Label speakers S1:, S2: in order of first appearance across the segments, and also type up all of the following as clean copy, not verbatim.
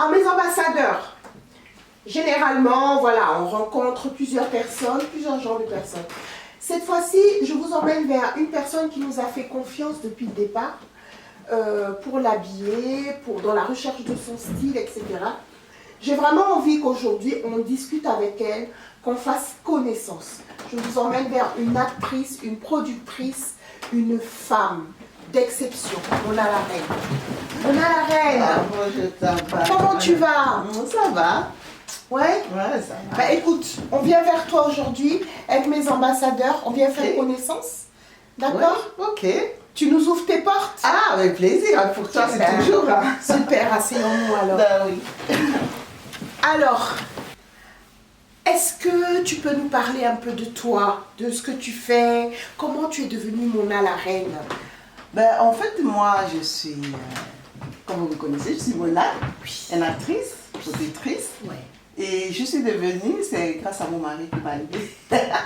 S1: à mes ambassadeurs. Généralement, voilà, on rencontre plusieurs personnes, plusieurs genres de personnes. Cette fois-ci, je vous emmène vers une personne qui nous a fait confiance depuis le départ pour l'habiller, dans la recherche de son style, etc. J'ai vraiment envie qu'aujourd'hui, on discute avec elle, qu'on fasse connaissance. Je vous emmène vers une actrice, une productrice, une femme d'exception. On a la reine. On a la reine.
S2: Ah, bon, je t'en
S1: Comment tu vas?
S2: Ça va.
S1: Ouais?
S2: Ouais, ça va.
S1: Bah, écoute, on vient vers toi aujourd'hui avec mes ambassadeurs. On vient faire connaissance. D'accord?
S2: Ouais, ok.
S1: Tu nous ouvres tes portes?
S2: Ah, avec plaisir. Pour toi, c'est toujours.
S1: Super, asseyons-nous alors.
S2: Ben oui.
S1: Alors, est-ce que tu peux nous parler un peu de toi, de ce que tu fais, comment tu es devenue Mona la reine?
S2: Ben, en fait, moi, je suis, comme vous me connaissez, je suis Mona, une actrice, productrice.
S1: Ouais.
S2: Et je suis devenue, c'est grâce à mon mari qui m'a aidée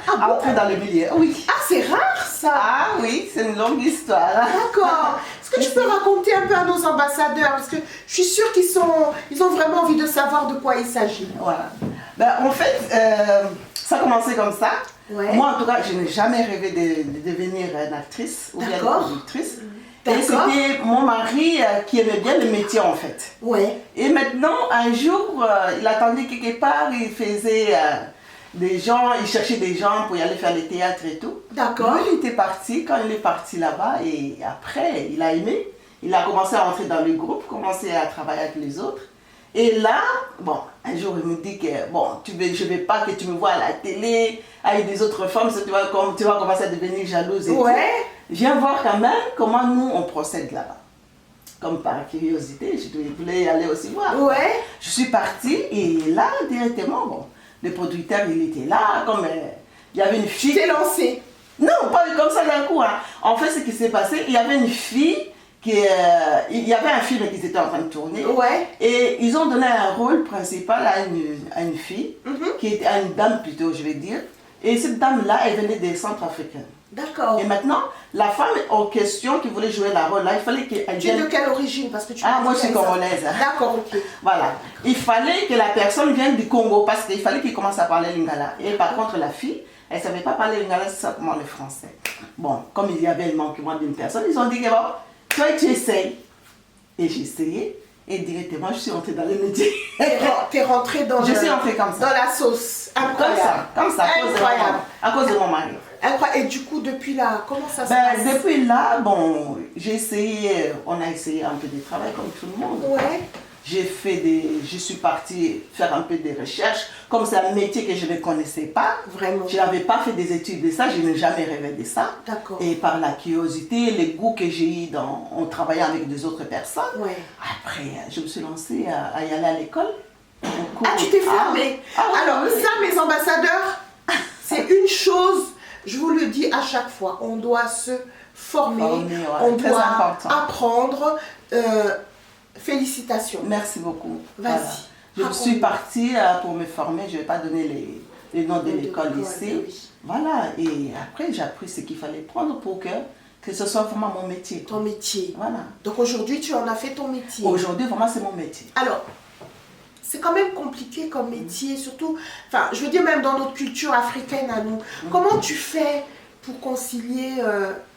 S2: à entrer dans le milieu. Oui.
S1: Ah, c'est rare ça!
S2: Ah oui, c'est une longue histoire.
S1: D'accord. Est-ce que tu peux raconter un peu à nos ambassadeurs? Parce que je suis sûre qu'ils ont vraiment envie de savoir de quoi il s'agit.
S2: Voilà. Ben, en fait, ça a commencé comme ça.
S1: Ouais.
S2: Moi, en tout cas, je n'ai jamais rêvé de devenir une actrice ou bien une productrice. Et c'était mon mari qui aimait bien le métier en fait.
S1: Ouais.
S2: Et maintenant, un jour, il attendait quelque part, il faisait des gens, il cherchait des gens pour y aller faire le théâtre et tout.
S1: D'accord.
S2: Lui, il était parti, quand il est parti là-bas, et après, il a aimé. Il a commencé à entrer dans le groupe, commencé à travailler avec les autres. Et là, bon, un jour, il me dit que, bon, je ne veux pas que tu me vois à la télé, avec des autres femmes, tu vas commencer à devenir jalouse et tout. Viens voir quand même comment nous, on procède là-bas. Comme par curiosité, je voulais y aller aussi voir.
S1: Ouais.
S2: Je suis partie et là, directement, bon, le producteur, il était là, comme il y avait une fille.
S1: Tu t'es lancée?
S2: Non, pas comme ça d'un coup. Hein. En fait, ce qui s'est passé, il y avait une fille il y avait un film qu'ils étaient en train de tourner.
S1: Ouais.
S2: Et ils ont donné un rôle principal à une fille, qui était à une dame plutôt, je vais dire. Et cette dame-là, elle venait des Centrafricains.
S1: D'accord.
S2: Et maintenant, la femme en question qui voulait jouer la rôle là, il fallait qu'elle
S1: vienne... Tu es de quelle origine? Parce que tu
S2: moi je suis congolaise.
S1: D'accord, ok.
S2: Voilà. Il fallait que la personne vienne du Congo parce qu'il fallait qu'il commence à parler lingala. Et par contre, la fille, elle ne savait pas parler lingala, simplement le français. Bon, comme il y avait le manquement d'une personne, ils ont dit que bon, toi tu essayes. Et j'ai essayé. Et directement, je suis entrée dans le métier.
S1: Tu es rentrée dans
S2: Je suis entrée comme ça.
S1: Dans la sauce. Incroyable.
S2: Comme ça, à cause de mon mari.
S1: Et du coup, depuis là, comment ça se passe?
S2: Depuis là, bon, j'ai essayé, on a essayé un peu de travail comme tout le monde.
S1: Ouais.
S2: Je suis partie faire un peu de recherches. Comme c'est un métier que je ne connaissais pas.
S1: Vraiment.
S2: Je n'avais pas fait des études de ça, je n'ai jamais rêvé de ça.
S1: D'accord.
S2: Et par la curiosité, le goût que j'ai eu en travaillant avec des autres personnes.
S1: Ouais.
S2: Après, je me suis lancée à y aller à l'école.
S1: Ah, tu t'es formée. Alors, ça, mes ambassadeurs, c'est une chose, je vous le dis à chaque fois, on doit se former, on doit apprendre. Félicitations.
S2: Merci beaucoup.
S1: Vas-y.
S2: Voilà. Je suis partie pour me former, je ne vais pas donner les noms de l'école ici. Oui. Voilà, et après j'ai appris ce qu'il fallait prendre pour que ce soit vraiment mon métier.
S1: Ton métier.
S2: Voilà.
S1: Donc aujourd'hui, tu en as fait ton métier.
S2: Aujourd'hui, vraiment, c'est mon métier.
S1: Alors, c'est quand même compliqué comme métier, surtout, enfin, je veux dire même dans notre culture africaine à nous. Comment tu fais pour concilier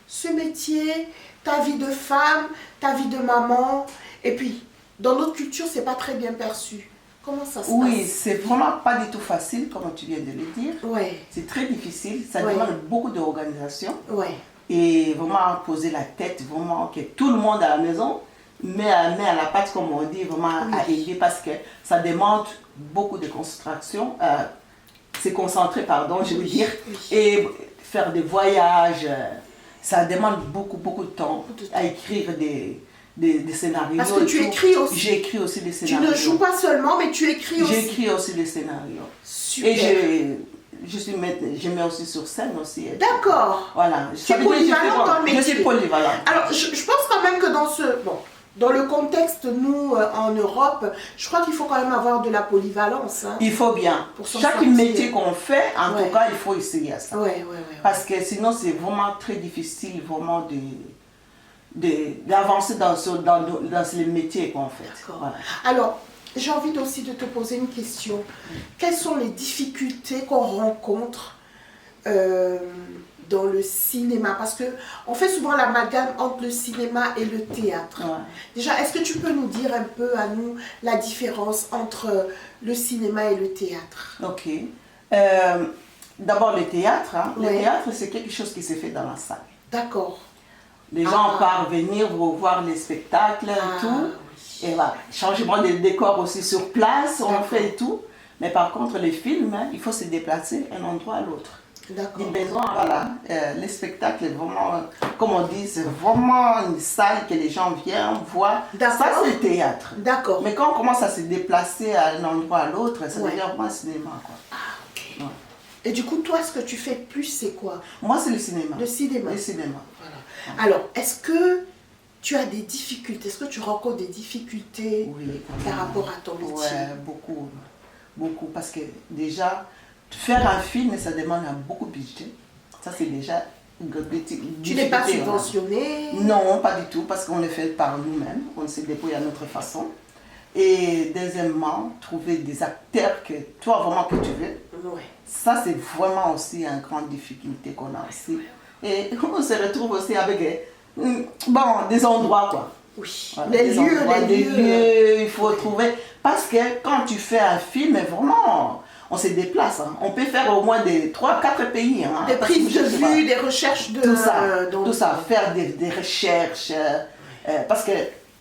S1: ce métier, ta vie de femme, ta vie de maman? Et puis, dans notre culture, c'est pas très bien perçu. Comment ça se passe?
S2: Oui, c'est vraiment pas du tout facile, comme tu viens de le dire.
S1: Ouais.
S2: C'est très difficile, ça demande beaucoup d'organisation.
S1: Ouais.
S2: Et vraiment poser la tête, vraiment que tout le monde à la maison met à la pâte, comme on dit, vraiment à aider, parce que ça demande beaucoup de concentration, se concentrer, pardon, je veux dire, et faire des voyages. Ça demande beaucoup de temps à écrire des scénarios.
S1: Parce que tu écris aussi.
S2: J'écris aussi des scénarios.
S1: Tu ne joues pas seulement, mais tu écris aussi.
S2: J'écris aussi des scénarios.
S1: Super.
S2: Et je mets aussi sur scène aussi.
S1: D'accord.
S2: Voilà.
S1: Tu es polyvalente dans le métier.
S2: Je suis polyvalente.
S1: Alors, je pense quand même que dans le contexte, nous, en Europe, je crois qu'il faut quand même avoir de la polyvalence. Hein,
S2: il faut bien. Pour chaque métier qu'on fait, en tout cas, il faut essayer à ça. Parce que sinon, c'est vraiment très difficile, vraiment d'avancer dans les métiers qu'on fait.
S1: Voilà. Alors, j'ai envie aussi de te poser une question. Quelles sont les difficultés qu'on rencontre dans le cinéma? Parce qu'on fait souvent l'amalgame entre le cinéma et le théâtre.
S2: Ouais.
S1: Déjà, est-ce que tu peux nous dire un peu à nous la différence entre le cinéma et le théâtre?
S2: Ok. D'abord le théâtre. Hein. Le théâtre, c'est quelque chose qui se fait dans la salle.
S1: D'accord.
S2: Les gens peuvent venir voir les spectacles et tout.
S1: Oui.
S2: Et voilà. Changement de décor aussi sur place, on fait et tout. Mais par contre, les films, hein, il faut se déplacer d'un endroit à l'autre.
S1: D'accord.
S2: Voilà. Les spectacles, vraiment, comme on dit, c'est vraiment une salle que les gens viennent voir. Ça, c'est le théâtre.
S1: D'accord.
S2: Mais quand on commence à se déplacer d'un endroit à l'autre, ça devient vraiment un cinéma. Quoi.
S1: Ah, ok.
S2: Ouais.
S1: Et du coup, toi, ce que tu fais plus, c'est quoi?
S2: Moi, c'est le cinéma.
S1: Le cinéma.
S2: Le cinéma.
S1: Voilà. Alors, est-ce que tu as des difficultés? Est-ce que tu rencontres des difficultés par rapport à ton métier?
S2: Oui, beaucoup. Beaucoup. Parce que déjà, faire un film, ça demande beaucoup de budget. Ça, c'est déjà une difficulté.
S1: Tu n'es pas subventionné?
S2: Non, pas du tout, parce qu'on le fait par nous-mêmes. On se débrouille à notre façon. Et deuxièmement, trouver des acteurs que toi, vraiment, que tu veux.
S1: Ouais.
S2: Ça, c'est vraiment aussi une grande difficulté qu'on a aussi. Et on se retrouve aussi avec des endroits, quoi.
S1: Oui,
S2: Voilà,
S1: les lieux,
S2: il faut trouver. Parce que quand tu fais un film, vraiment, on se déplace. Hein. On peut faire au moins 3-4 pays. Hein,
S1: des prises de vue, des recherches de...
S2: Tout ça, faire des recherches. Parce que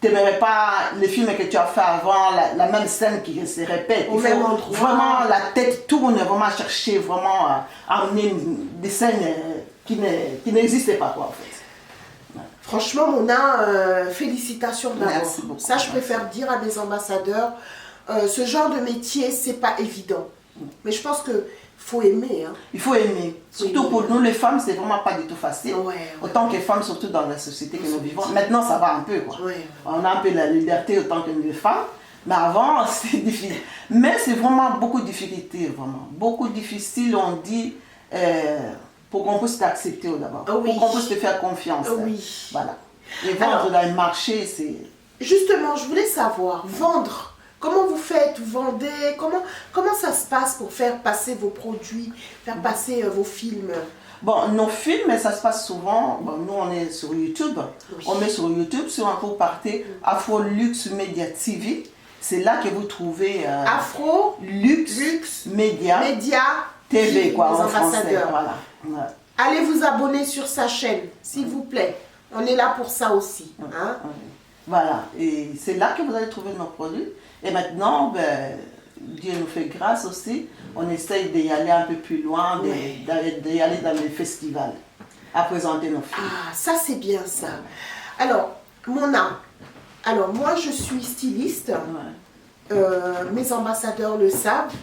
S2: tu n'aimerais pas les films que tu as fait avant, la même scène qui se répète.
S1: Au même endroit.
S2: Vraiment, la tête tourne, vraiment chercher, vraiment à amener des scènes qui n'existaient pas, quoi, en fait.
S1: Franchement, Mona, félicitations d'abord.
S2: Merci beaucoup.
S1: Ça, je préfère dire à mes ambassadeurs, ce genre de métier, c'est pas évident. Mais je pense qu'il faut aimer. Hein.
S2: Il faut aimer. Surtout pour nous, les femmes, c'est vraiment pas du tout facile. Autant que femmes, surtout dans la société que nous vivons. Maintenant, ça va un peu, quoi. On a un peu la liberté autant que les femmes. Mais avant, c'est difficile. Mais c'est vraiment beaucoup de difficultés, vraiment. Beaucoup difficile, on dit... pour qu'on puisse t'accepter d'abord, pour qu'on puisse te faire confiance. Voilà. Et vendre dans le marché, c'est...
S1: Justement, je voulais savoir, vendre, comment vous faites, vous vendez, comment ça se passe pour faire passer vos produits, faire passer vos films?
S2: Bon, nos films, ça se passe souvent, nous on est sur YouTube, on met sur YouTube, sur un coup partez Afro-Luxe Media TV, c'est là que vous trouvez
S1: Afro-Luxe
S2: Media TV, quoi, en français, voilà. Ouais.
S1: Allez vous abonner sur sa chaîne, s'il vous plaît. On est là pour ça aussi. Hein?
S2: Voilà, et c'est là que vous allez trouver nos produits. Et maintenant, Dieu nous fait grâce aussi. On essaye d'y aller un peu plus loin, d'y aller dans les festivals, à présenter nos films.
S1: Ah, ça c'est bien ça. Alors, Mona, moi je suis styliste. Mes ambassadeurs le savent.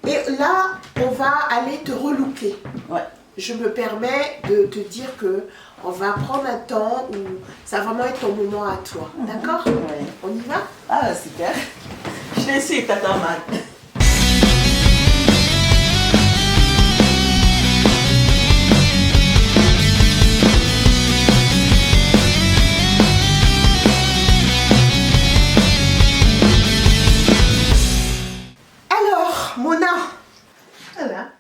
S1: Et là, on va aller te relooker. Je me permets de te dire que on va prendre un temps où ça va vraiment être ton moment à toi. D'accord? On y va?
S2: Ah, super. Je vais essayer, t'attends mal.
S1: Alors, Mona,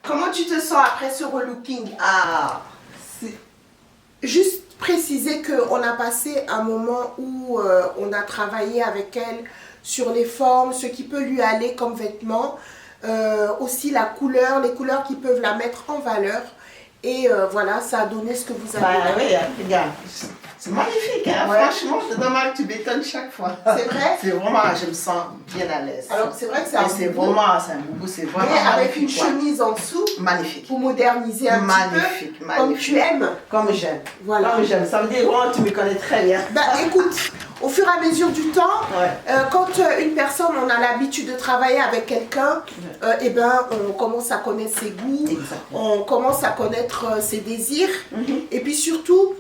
S1: comment tu te sens après ce relooking? Juste préciser qu'on a passé un moment où on a travaillé avec elle sur les formes, ce qui peut lui aller comme vêtements, aussi la couleur, les couleurs qui peuvent la mettre en valeur. Et voilà, ça a donné ce que vous avez là.
S2: Oui, regarde, c'est magnifique, hein? Franchement, c'est dommage que tu m'étonnes chaque fois.
S1: C'est vrai?
S2: C'est vraiment, je me sens bien à l'aise.
S1: Alors c'est vrai que c'est
S2: un boubou. C'est un boubou, c'est vraiment
S1: mais avec
S2: magnifique,
S1: une chemise en dessous.
S2: Magnifique.
S1: Pour moderniser un petit peu. Comme tu aimes.
S2: Comme j'aime.
S1: Voilà.
S2: Comme j'aime. Ça veut dire, tu me connais très bien.
S1: Écoute, au fur et à mesure du temps, quand une personne, on a l'habitude de travailler avec quelqu'un, on commence à connaître ses goûts, on commence à connaître ses désirs, et puis surtout,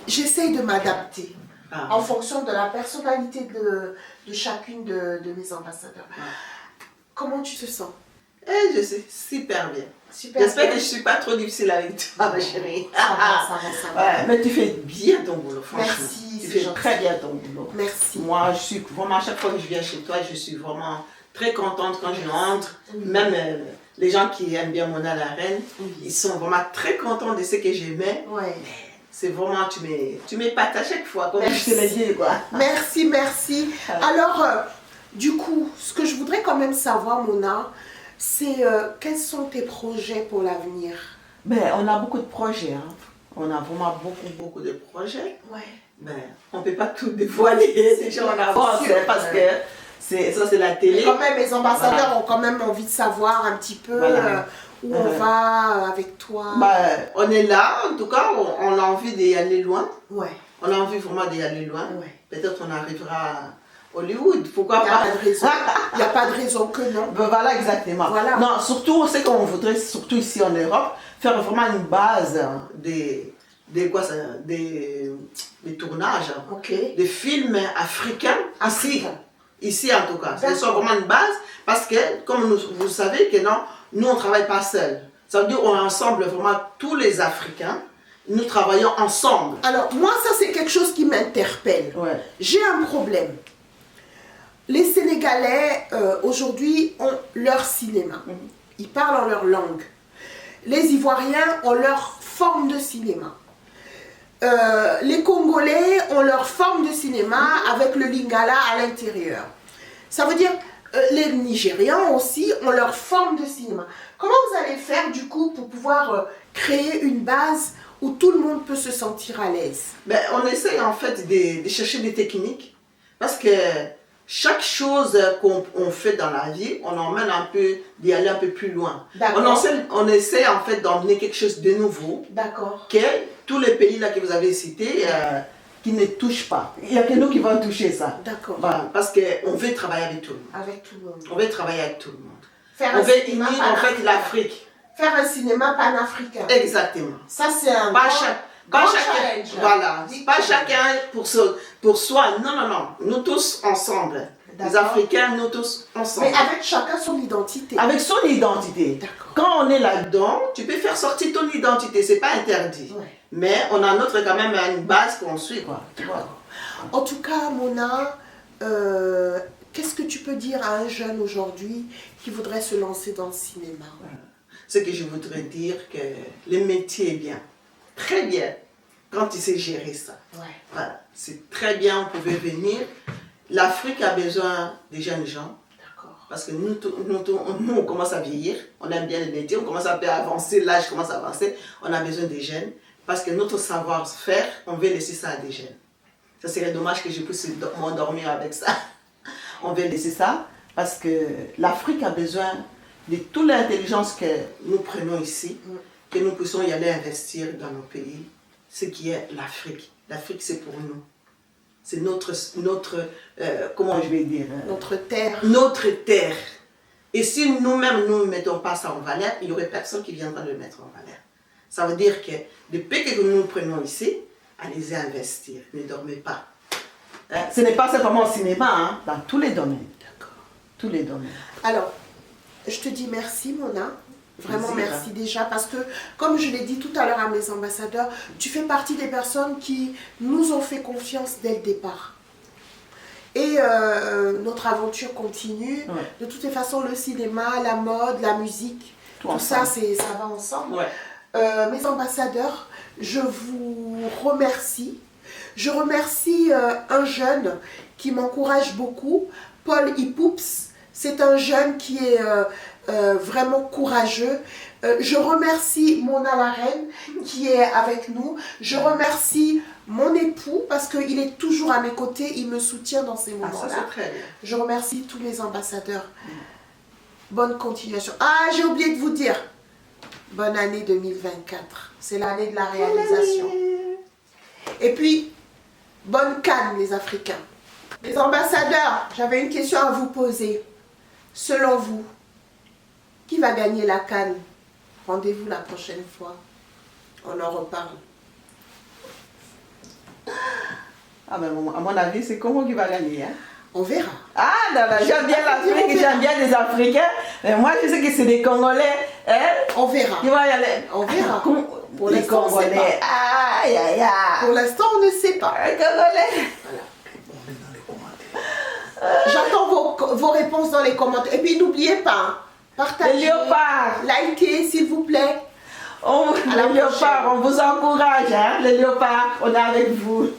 S1: j'essaye de m'adapter en fonction de la personnalité de chacune de mes ambassadeurs. Comment tu te sens?
S2: Eh, je suis super bien.
S1: Super.
S2: J'espère
S1: bien.
S2: que je ne suis pas trop difficile avec toi, ma chérie.
S1: Ça va.
S2: Ouais, mais tu fais bien ton boulot, franchement.
S1: Merci,
S2: Tu
S1: c'est
S2: fais
S1: gentil.
S2: très bien ton boulot.
S1: Merci.
S2: Moi, je suis vraiment, à chaque fois que je viens chez toi, je suis vraiment très contente quand je rentre.
S1: Oui.
S2: Même les gens qui aiment bien Mona la Reine,
S1: Oui.
S2: ils sont vraiment très contents de ce que je mets.
S1: Ouais.
S2: C'est vraiment, tu m'épates à chaque fois, comme
S1: Merci.
S2: je te l'ai dit, quoi.
S1: Merci, merci. Alors, du coup, ce que je voudrais quand même savoir, Mona, c'est quels sont tes projets pour l'avenir?
S2: Ben, on a beaucoup de projets. Hein. On a vraiment beaucoup de projets.
S1: Ouais.
S2: Ben, on ne peut pas tout dévoiler déjà en avance,
S1: sûr.
S2: parce que ça, c'est la télé.
S1: Mais quand même, les ambassadeurs ont quand même envie de savoir un petit peu où on va avec toi.
S2: Ben, on est là, en tout cas, on a envie d'y aller loin.
S1: Ouais.
S2: On a envie vraiment d'y aller loin.
S1: Ouais.
S2: Peut-être on arrivera à Hollywood, pourquoi
S1: Il n'y a
S2: pas.
S1: pas de raison. Il n'y a pas de raison que non.
S2: Ben, voilà, exactement.
S1: Voilà.
S2: Non, surtout, c'est qu'on voudrait, surtout ici en Europe, faire vraiment une base des tournages,
S1: Ok.
S2: des films africains,
S1: Africain.
S2: ici en tout cas.
S1: D'accord.
S2: C'est vraiment une base, parce que, comme vous savez que non, nous on ne travaille pas seuls. Ça veut dire qu'on rassemble vraiment tous les Africains, nous travaillons ensemble.
S1: Alors, moi, ça, c'est quelque chose qui m'interpelle.
S2: Ouais.
S1: J'ai un problème. Les Sénégalais, aujourd'hui, ont leur cinéma. Ils parlent en leur langue. Les Ivoiriens ont leur forme de cinéma. Les Congolais ont leur forme de cinéma avec le Lingala à l'intérieur. Ça veut dire, les Nigérians aussi ont leur forme de cinéma. Comment vous allez faire, du coup, pour pouvoir créer une base où tout le monde peut se sentir à l'aise?
S2: Ben, on essaye en fait de chercher des techniques, parce que chaque chose qu'on fait dans la vie, on emmène un peu, d'y aller un peu plus loin. On essaie en fait d'emmener quelque chose de nouveau,
S1: D'accord.
S2: que tous les pays là que vous avez cités, qui ne touchent pas. Il n'y a que nous qui vont toucher ça.
S1: D'accord.
S2: Voilà, parce qu'on veut travailler avec tout le monde.
S1: Avec tout le monde.
S2: On veut travailler avec tout le monde.
S1: Faire
S2: On
S1: un
S2: veut
S1: cinéma
S2: unir en fait
S1: panafricain.
S2: l'Afrique.
S1: Faire un cinéma panafricain.
S2: Exactement.
S1: Ça, c'est un
S2: Pas
S1: grand
S2: chacun,
S1: challenge.
S2: voilà,
S1: Big
S2: pas
S1: challenge.
S2: chacun pour soi, non, nous tous ensemble, les
S1: D'accord.
S2: Africains, nous tous ensemble.
S1: Mais avec chacun son identité.
S2: Avec son identité.
S1: D'accord.
S2: Quand on est là-dedans, tu peux faire sortir ton identité, c'est pas interdit.
S1: Ouais.
S2: Mais on a quand même une base qu'on suit, quoi. Tu vois.
S1: En tout cas, Mona, qu'est-ce que tu peux dire à un jeune aujourd'hui qui voudrait se lancer dans le cinéma?
S2: Ce que je voudrais dire, que le métier est bien, très bien, quand tu sais gérer ça.
S1: Ouais.
S2: Voilà, c'est très bien, on pouvait venir. L'Afrique a besoin des jeunes gens.
S1: D'accord.
S2: Parce que nous, on commence à vieillir, on aime bien le métier, on commence à avancer, l'âge commence à avancer, on a besoin des jeunes. Parce que notre savoir-faire, on veut laisser ça à des jeunes. Ça serait dommage que je puisse m'endormir avec ça. On veut laisser ça parce que l'Afrique a besoin de toute l'intelligence que nous prenons ici, que nous puissions y aller investir dans nos pays, ce qui est l'Afrique. L'Afrique, c'est pour nous. C'est notre comment je vais dire,
S1: Notre terre.
S2: notre terre. Et si nous-mêmes, nous ne mettons pas ça en valeur, il n'y aurait personne qui viendra le mettre en valeur. Ça veut dire que depuis que nous nous prenons ici, allez-y investir, ne dormez pas. Ce n'est pas simplement au cinéma, hein, dans tous les domaines.
S1: D'accord.
S2: Tous les domaines.
S1: Alors, je te dis merci, Mona. Vraiment
S2: Plaisir.
S1: merci déjà parce que, comme je l'ai dit tout à l'heure à mes ambassadeurs, tu fais partie des personnes qui nous ont fait confiance dès le départ. Et notre aventure continue.
S2: Ouais.
S1: De toutes les façons, le cinéma, la mode, la musique, tout ça, ça va ensemble.
S2: Ouais.
S1: Mes ambassadeurs, je vous remercie. Je remercie un jeune qui m'encourage beaucoup, Paul Ipoups. C'est un jeune qui est vraiment courageux. Je remercie Mona la Reine qui est avec nous. Je remercie mon époux parce qu'il est toujours à mes côtés, il me soutient dans ces
S2: Ah, ça
S1: moments-là.
S2: c'est très bien.
S1: Je remercie tous mes ambassadeurs. Bonne continuation. Ah, j'ai oublié de vous dire, bonne année 2024. C'est l'année de la réalisation. Et puis, bonne Cannes, les Africains. Les ambassadeurs, j'avais une question à vous poser. Selon vous, qui va gagner la Cannes? Rendez-vous la prochaine fois. On en reparle.
S2: Ah ben, à mon avis, c'est Congo qui va gagner. Hein?
S1: On verra.
S2: Ah, non, non, j'aime bien l'Afrique, j'aime bien les Africains. Mais moi, je sais que c'est des Congolais. Hein?
S1: On verra.
S2: Tu vois, il y a les...
S1: On verra. Pour
S2: les
S1: l'instant, on ne sait
S2: Congolais.
S1: pas.
S2: Aïe, aïe, aïe.
S1: Pour l'instant, on ne sait pas.
S2: Les Congolais.
S1: J'attends vos réponses dans les commentaires. Et puis, n'oubliez pas, partagez,
S2: Les léopards.
S1: likez, s'il vous plaît.
S2: Les léopards, on vous encourage, hein, les léopards, on est avec vous.